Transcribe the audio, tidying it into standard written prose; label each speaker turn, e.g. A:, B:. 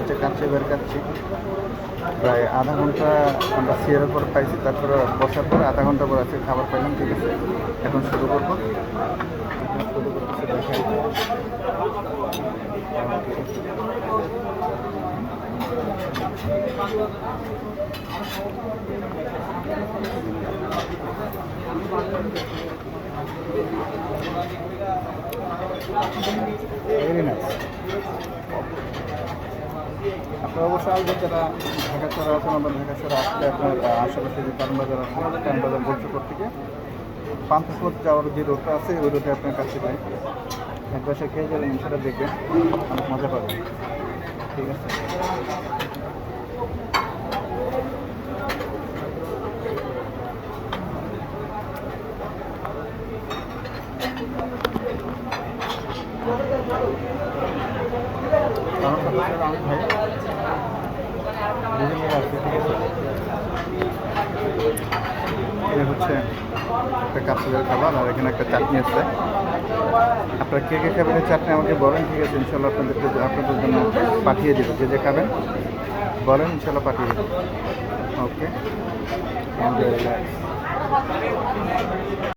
A: হচ্ছে কাচ্চি বের কাচ্ছি প্রায় আধা ঘন্টা আমরা সিয়ারের পর পাইছি, তারপরে বসার পর আধা ঘন্টা পর আছে খাবার পাইলাম। ঠিক আছে, এখন শুরু করবো। শুরু করতেছে দেখাই। Very nice. আপনারা অবশ্যই আসবেন যারা ঢাকা শহরে আছেন, আমরা ঢাকা শহরে আসলে আপনার আশেপাশে যে কারণ বাজার আছে, কারণ বাজার গোলচক্কর থেকে পান্থপথ যাওয়ার যে রোডটা আছে ওই রোডে আপনার কাছে পাই। একবার সে খেয়ে যাবেন, সেটা দেখবেন, অনেক মজা পাবেন। ঠিক আছে, আমার সাথে ছিল আমি ভাই দুজন মিলে আসছি। ঠিক আছে, এটা হচ্ছে একটা কাপড়ের খাবার, আর এখানে একটা চাটনি আছে। আপনারা কে কে খাবেন এই চাটনি আমাকে বলেন। ঠিক আছে, ইনশাল্লাহ আপনাদের জন্য পাঠিয়ে দেবো। যে যে খাবেন বলেন, ইনশাল্লাহ পাঠিয়ে দেবো। ওকে, এনজয়।